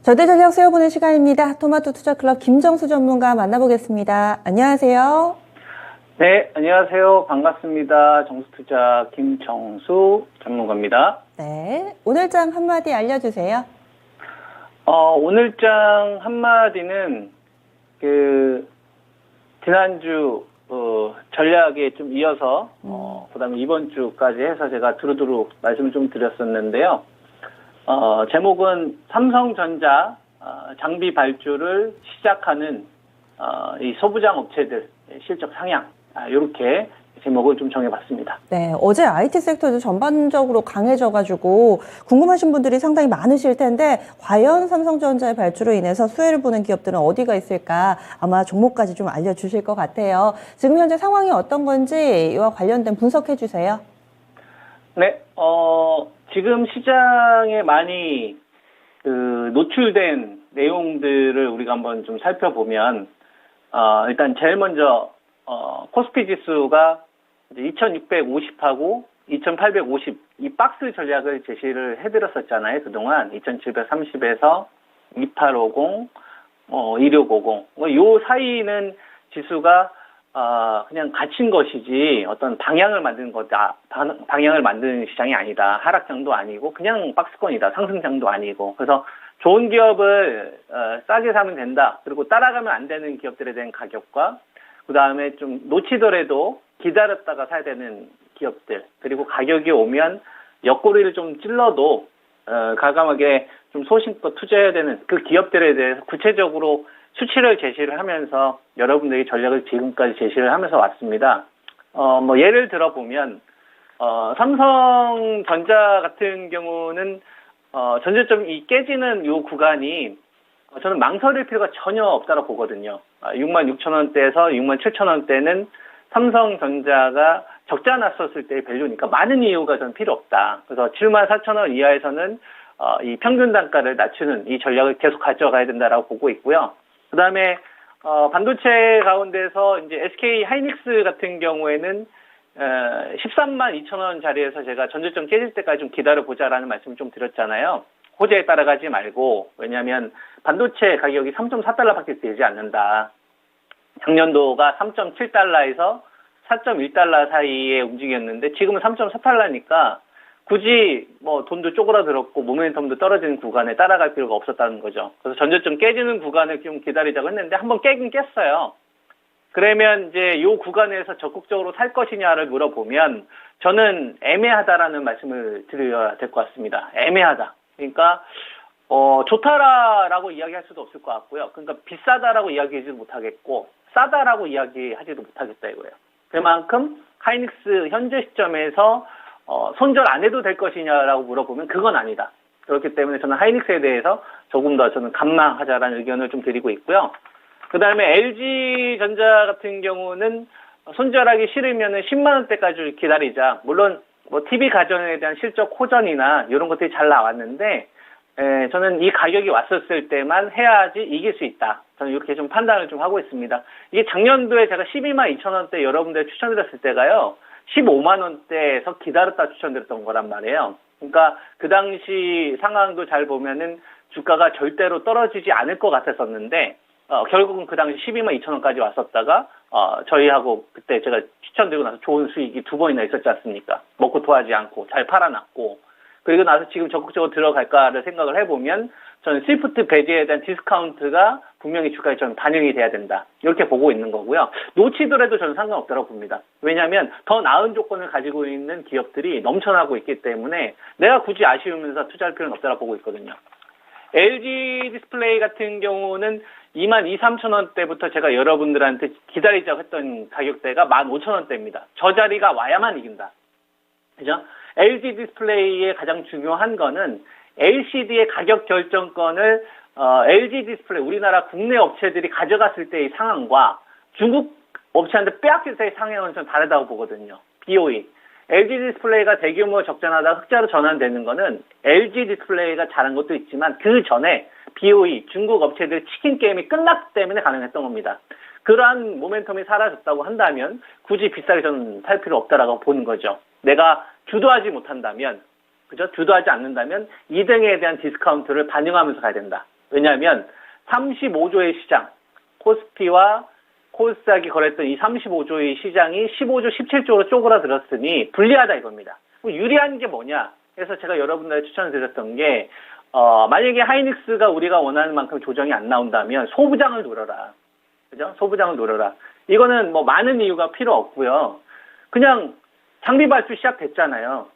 절대전략 세워보는 시간입니다. 토마토 투자클럽 김정수 전문가 만나보겠습니다. 안녕하세요. 네, 안녕하세요. 반갑습니다. 정수투자 김정수 전문가입니다. 네, 오늘장 한마디 알려주세요. 오늘장 한마디는 지난주 전략에 좀 이어서 그다음에 이번 주까지 해서 제가 두루두루 말씀을 좀 드렸었는데요. 제목은 삼성전자 장비 발주를 시작하는 이 소부장 업체들 실적 상향, 이렇게 제목을 좀 정해봤습니다. 네, 어제 IT 섹터도 전반적으로 강해져가지고 궁금하신 분들이 상당히 많으실 텐데 과연 삼성전자의 발주로 인해서 수혜를 보는 기업들은 어디가 있을까, 아마 종목까지 좀 알려주실 것 같아요. 지금 현재 상황이 어떤 건지 이와 관련된 분석해 주세요. 네, 지금 시장에 많이 노출된 내용들을 우리가 한번 좀 살펴보면, 일단 제일 먼저 코스피 지수가 이제 2650하고 2850 이 박스 전략을 제시를 해드렸었잖아요. 그동안 2730에서 2850, 2650 요 사이는 지수가 그냥 갇힌 것이지 어떤 방향을 만드는 거다, 방향을 만드는 시장이 아니다. 하락장도 아니고 그냥 박스권이다. 상승장도 아니고. 그래서 좋은 기업을 싸게 사면 된다. 그리고 따라가면 안 되는 기업들에 대한 가격과 그 다음에 좀 놓치더라도 기다렸다가 사야 되는 기업들, 그리고 가격이 오면 옆구리를 좀 찔러도 과감하게 좀 소신껏 투자해야 되는 그 기업들에 대해서 구체적으로 수치를 제시를 하면서 여러분들이 전략을 지금까지 제시를 하면서 왔습니다. 뭐 예를 들어 보면 삼성전자 같은 경우는 전저점이 깨지는 요 구간이 저는 망설일 필요가 전혀 없다고 보거든요. 66,000원대에서 67,000원대는 삼성전자가 적자 났었을 때의 밸류니까 많은 이유가 저는 필요 없다. 그래서 74,000원 이하에서는 이 평균 단가를 낮추는 이 전략을 계속 가져가야 된다라고 보고 있고요. 그 다음에 반도체 가운데서 이제 SK 하이닉스 같은 경우에는 132,000원 자리에서 제가 전저점 깨질 때까지 좀 기다려보자라는 말씀을 좀 드렸잖아요. 호재에 따라가지 말고, 왜냐하면 반도체 가격이 3.4달러밖에 되지 않는다. 작년도가 3.7달러에서 4.1달러 사이에 움직였는데 지금은 3.4달러니까 굳이 뭐 돈도 쪼그라들었고 모멘텀도 떨어지는 구간에 따라갈 필요가 없었다는 거죠. 그래서 전저점 깨지는 구간을 좀 기다리자고 했는데 한번 깨긴 깼어요. 그러면 이제 이 구간에서 적극적으로 살 것이냐를 물어보면 저는 애매하다라는 말씀을 드려야 될 것 같습니다. 애매하다. 그러니까 좋다라고 이야기할 수도 없을 것 같고요. 그러니까 비싸다라고 이야기하지도 못하겠고 싸다라고 이야기하지도 못하겠다 이거예요. 그만큼 하이닉스 현재 시점에서 손절 안 해도 될 것이냐라고 물어보면 그건 아니다. 그렇기 때문에 저는 하이닉스에 대해서 조금 더 저는 관망하자라는 의견을 좀 드리고 있고요. 그 다음에 LG전자 같은 경우는 손절하기 싫으면은 10만 원대까지 기다리자. 물론 뭐 TV 가전에 대한 실적 호전이나 이런 것들이 잘 나왔는데 저는 이 가격이 왔었을 때만 해야지 이길 수 있다. 저는 이렇게 좀 판단을 좀 하고 있습니다. 이게 작년도에 제가 12만 2천 원대 여러분들 추천드렸을 때가요, 15만 원대에서 기다렸다 추천드렸던 거란 말이에요. 그러니까 그 당시 상황도 잘 보면은 주가가 절대로 떨어지지 않을 것 같았었는데 결국은 그 당시 12만 2천 원까지 왔었다가 저희하고 그때 제가 추천드리고 나서 좋은 수익이 2번이나 있었지 않습니까? 먹고 토하지 않고 잘 팔아놨고, 그리고 나서 지금 적극적으로 들어갈까를 생각을 해보면 저는 스위프트 배제에 대한 디스카운트가 분명히 주가에 저는 반영이 돼야 된다. 이렇게 보고 있는 거고요. 놓치더라도 저는 상관없다고 봅니다. 왜냐하면 더 나은 조건을 가지고 있는 기업들이 넘쳐나고 있기 때문에 내가 굳이 아쉬우면서 투자할 필요는 없다고 보고 있거든요. LG 디스플레이 같은 경우는 22,000~23,000원대부터 제가 여러분들한테 기다리자고 했던 가격대가 15,000원대입니다. 저 자리가 와야만 이긴다. 그죠? LG 디스플레이의 가장 중요한 거는 LCD의 가격 결정권을 LG 디스플레이, 우리나라 국내 업체들이 가져갔을 때의 상황과 중국 업체한테 빼앗길 때의 상황은 좀 다르다고 보거든요. BOE. LG 디스플레이가 대규모 적자나다가 흑자로 전환되는 거는 LG 디스플레이가 잘한 것도 있지만 그 전에 BOE, 중국 업체들 치킨 게임이 끝났기 때문에 가능했던 겁니다. 그러한 모멘텀이 사라졌다고 한다면 굳이 비싸게 저는 살 필요 없다라고 보는 거죠. 내가 주도하지 못한다면, 그죠? 주도하지 않는다면 2등에 대한 디스카운트를 반영하면서 가야 된다. 왜냐하면 35조의 시장, 코스피와 코스닥이 거래했던 이 35조의 시장이 15조, 17조로 쪼그라들었으니 불리하다 이겁니다. 유리한 게 뭐냐? 그래서 제가 여러분들에 추천을 드렸던 게 만약에 하이닉스가 우리가 원하는 만큼 조정이 안 나온다면 소부장을 노려라. 그죠? 소부장을 노려라. 이거는 뭐 많은 이유가 필요 없고요. 그냥 장비 발주 시작됐잖아요.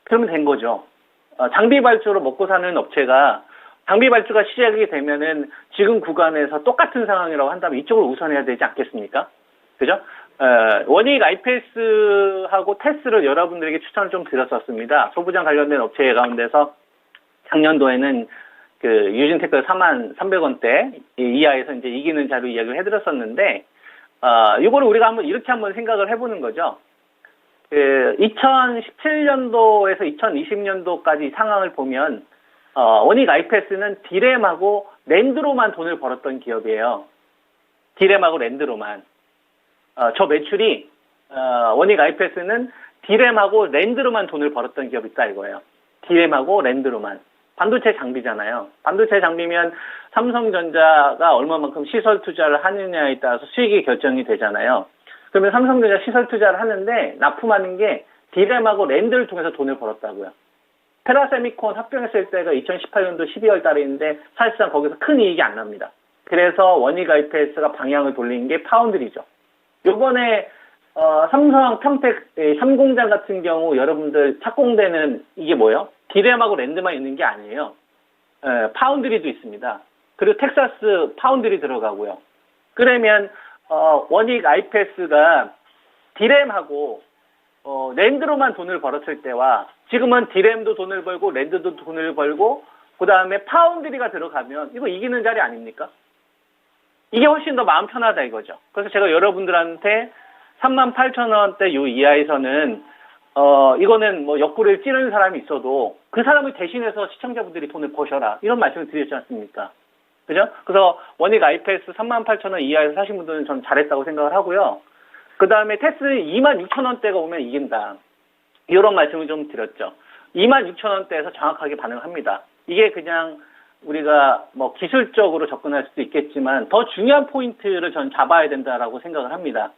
그러면 된 거죠. 장비 발주로 먹고 사는 업체가 장비 발주가 시작이 되면은 지금 구간에서 똑같은 상황이라고 한다면 이쪽을 우선해야 되지 않겠습니까? 그죠? 원익 IPS하고 테스를 여러분들에게 추천을 좀 드렸었습니다. 소부장 관련된 업체 가운데서 작년도에는 그 유진테크 43,300원대 이하에서 이제 이기는 자료 이야기를 해드렸었는데, 이거를 우리가 이렇게 생각을 해보는 거죠. 2017년도에서 2020년도까지 상황을 보면, 원익 IPS는 디램하고 랜드로만 돈을 벌었던 기업이에요. 디램하고 랜드로만. 저 매출이, 원익 IPS는 디램하고 랜드로만 돈을 벌었던 기업이 있다 이거예요. 디램하고 랜드로만. 반도체 장비잖아요. 반도체 장비면 삼성전자가 얼마만큼 시설 투자를 하느냐에 따라서 수익이 결정이 되잖아요. 그러면 삼성전자 시설 투자를 하는데 납품하는 게 디램하고 랜드를 통해서 돈을 벌었다고요. 테라세미콘 합병했을 때가 2018년도 12월 달인데 사실상 거기서 큰 이익이 안 납니다. 그래서 원익 IPS가 방향을 돌린 게 파운드리죠. 요번에 삼성 평택 3공장 같은 경우 여러분들 착공되는 이게 뭐예요? 디램하고 랜드만 있는 게 아니에요. 파운드리도 있습니다. 그리고 텍사스 파운드리 들어가고요. 그러면 원익 IPS가 디램하고 랜드로만 돈을 벌었을 때와 지금은 디램도 돈을 벌고 랜드도 돈을 벌고 그 다음에 파운드리가 들어가면 이거 이기는 자리 아닙니까? 이게 훨씬 더 마음 편하다 이거죠. 그래서 제가 여러분들한테 38,000원대 요 이하에서는 이거는 뭐 옆구리를 찌르는 사람이 있어도 그 사람을 대신해서 시청자분들이 돈을 버셔라 이런 말씀을 드렸지 않습니까? 그죠? 그래서 원익 IPS 38,000원 이하에서 사신 분들은 저는 잘했다고 생각을 하고요. 그 다음에 테스 26,000원대가 오면 이긴다. 이런 말씀을 좀 드렸죠. 26,000원대에서 정확하게 반응을 합니다. 이게 그냥 우리가 뭐 기술적으로 접근할 수도 있겠지만 더 중요한 포인트를 전 잡아야 된다라고 생각을 합니다.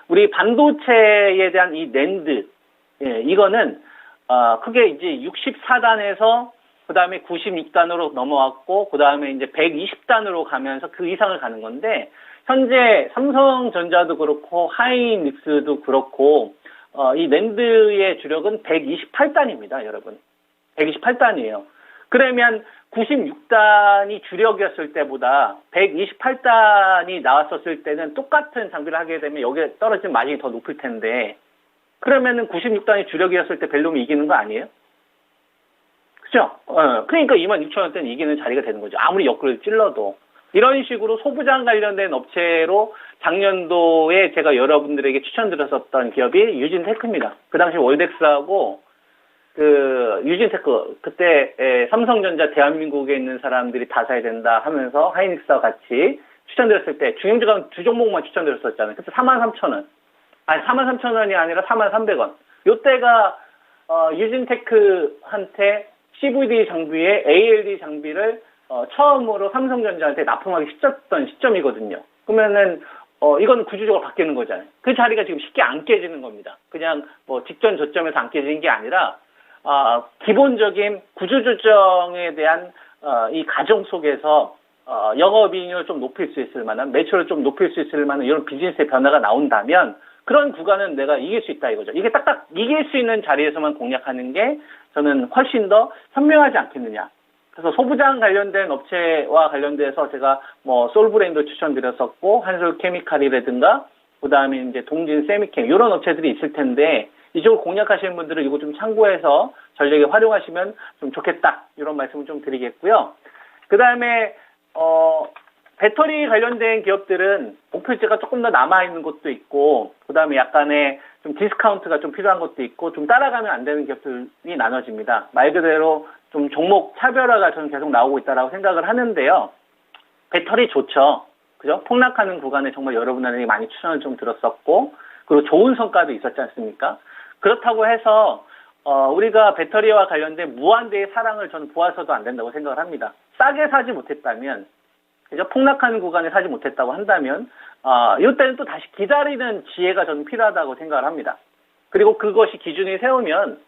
우리 반도체에 대한 이 낸드, 이거는 크게 이제 64단에서 그 다음에 96단으로 넘어왔고 그 다음에 이제 120단으로 가면서 그 이상을 가는 건데 현재 삼성전자도 그렇고 하이닉스도 그렇고 이 낸드의 주력은 128단입니다, 여러분. 128단이에요. 그러면 96단이 주력이었을 때보다 128단이 나왔었을 때는 똑같은 장비를 하게 되면 여기에 떨어진 마진이 더 높을 텐데 그러면은 96단이 주력이었을 때 벨룸이 이기는 거 아니에요? 그죠? 그러니까 26,000원대는 이기는 자리가 되는 거죠. 아무리 옆구리를 찔러도. 이런 식으로 소부장 관련된 업체로 작년도에 제가 여러분들에게 추천드렸었던 기업이 유진테크입니다. 그 당시 월덱스하고 유진테크, 그때 삼성전자 대한민국에 있는 사람들이 다 사야 된다 하면서 하이닉스와 같이 추천드렸을 때 중형주가 두 종목만 추천드렸었잖아요. 그때 43,000원. 아니 43,000원이 아니라 43,300원. 요때가 유진테크한테 CVD 장비에 ALD 장비를 처음으로 삼성전자한테 납품하기 시작했던 시점이거든요. 그러면은 이건 구조적으로 바뀌는 거잖아요. 그 자리가 지금 쉽게 안 깨지는 겁니다. 그냥 뭐 직전 저점에서 안 깨지는 게 아니라 기본적인 구조조정에 대한 이 과정 속에서 영업이익률을 좀 높일 수 있을 만한, 매출을 좀 높일 수 있을 만한 이런 비즈니스의 변화가 나온다면 그런 구간은 내가 이길 수 있다 이거죠. 이게 딱딱 이길 수 있는 자리에서만 공략하는 게 저는 훨씬 더 현명하지 않겠느냐. 그래서 소부장 관련된 업체와 관련돼서 제가 뭐 솔브레인도 추천드렸었고 한솔케미칼이라든가 그다음에 이제 동진 세미캠 이런 업체들이 있을 텐데 이쪽을 공략하시는 분들은 이거 좀 참고해서 전략에 활용하시면 좀 좋겠다 이런 말씀을 좀 드리겠고요. 그다음에 배터리 관련된 기업들은 목표치가 조금 더 남아있는 것도 있고 그다음에 약간의 좀 디스카운트가 좀 필요한 것도 있고 좀 따라가면 안 되는 기업들이 나눠집니다. 말 그대로 좀 종목 차별화가 저는 계속 나오고 있다라고 생각을 하는데요. 배터리 좋죠. 그죠? 폭락하는 구간에 정말 여러분들에게 많이 추천을 좀 들었었고 그리고 좋은 성과도 있었지 않습니까? 그렇다고 해서 우리가 배터리와 관련된 무한대의 사랑을 저는 보아서도 안 된다고 생각을 합니다. 싸게 사지 못했다면, 그죠? 폭락하는 구간에 사지 못했다고 한다면, 이때는 또 다시 기다리는 지혜가 저는 필요하다고 생각을 합니다. 그리고 그것이 기준이 세우면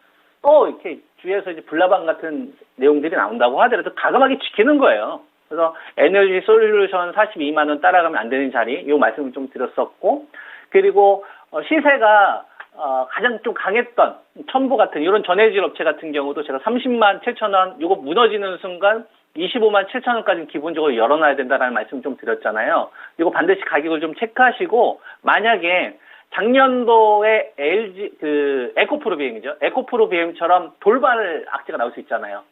또 이렇게 주위에서 이제 불나방 같은 내용들이 나온다고 하더라도 과감하게 지키는 거예요. 그래서 에너지 솔루션 42만 원 따라가면 안 되는 자리, 이 말씀을 좀 드렸었고, 그리고 시세가 가장 좀 강했던 첨부 같은 이런 전해질 업체 같은 경우도 제가 30만 7천 원, 이거 무너지는 순간 25만 7천 원까지는 기본적으로 열어놔야 된다는 말씀 좀 드렸잖아요. 이거 반드시 가격을 좀 체크하시고, 만약에 작년도에 LG 에코프로 BM이죠. 에코프로 BM처럼 돌발 악재가 나올 수 있잖아요.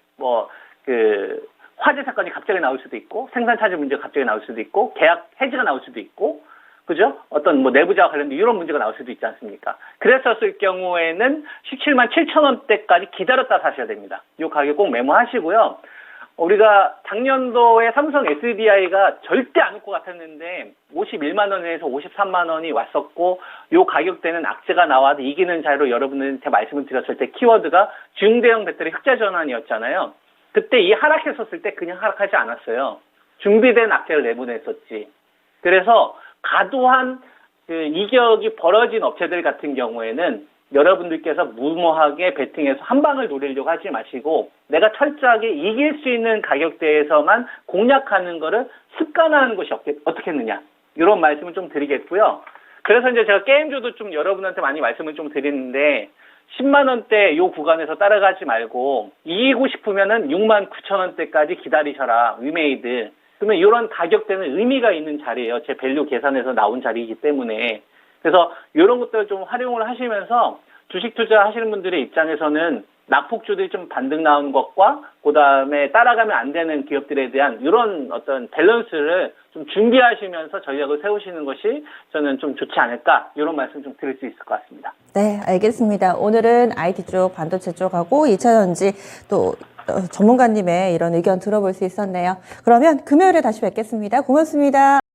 화재 사건이 갑자기 나올 수도 있고, 생산 차질 문제가 갑자기 나올 수도 있고, 계약 해지가 나올 수도 있고, 그죠? 어떤 내부자와 관련된 이런 문제가 나올 수도 있지 않습니까? 그랬었을 경우에는 17만 7천 원대까지 기다렸다 사셔야 됩니다. 이 가격 꼭 메모하시고요. 우리가 작년도에 삼성 SDI가 절대 안 올 것 같았는데 51만 원에서 53만 원이 왔었고, 이 가격대는 악재가 나와도 이기는 자리로 여러분들한테 말씀을 드렸을 때 키워드가 중대형 배터리 흑자 전환이었잖아요. 그때 이 하락했었을 때 그냥 하락하지 않았어요. 준비된 악재를 내보냈었지. 그래서 과도한 이격이 벌어진 업체들 같은 경우에는 여러분들께서 무모하게 베팅해서 한 방을 노리려고 하지 마시고, 내가 철저하게 이길 수 있는 가격대에서만 공략하는 거를 습관화하는 것이 어떻게 했느냐, 이런 말씀을 좀 드리겠고요. 그래서 이제 제가 게임주도 좀 여러분한테 많이 말씀을 좀 드리는데, 10만 원대 요 구간에서 따라가지 말고 이기고 싶으면은 6만 9천 원대까지 기다리셔라, 위메이드. 그러면 이런 가격대는 의미가 있는 자리예요. 제 밸류 계산에서 나온 자리이기 때문에. 그래서 이런 것들을 좀 활용을 하시면서 주식 투자 하시는 분들의 입장에서는 낙폭주들이 좀 반등 나오는 것과 그다음에 따라가면 안 되는 기업들에 대한 이런 어떤 밸런스를 좀 준비하시면서 전략을 세우시는 것이 저는 좀 좋지 않을까, 이런 말씀 좀 드릴 수 있을 것 같습니다. 네, 알겠습니다. 오늘은 IT 쪽, 반도체 쪽하고 2차전지 또 전문가님의 이런 의견 들어볼 수 있었네요. 그러면 금요일에 다시 뵙겠습니다. 고맙습니다.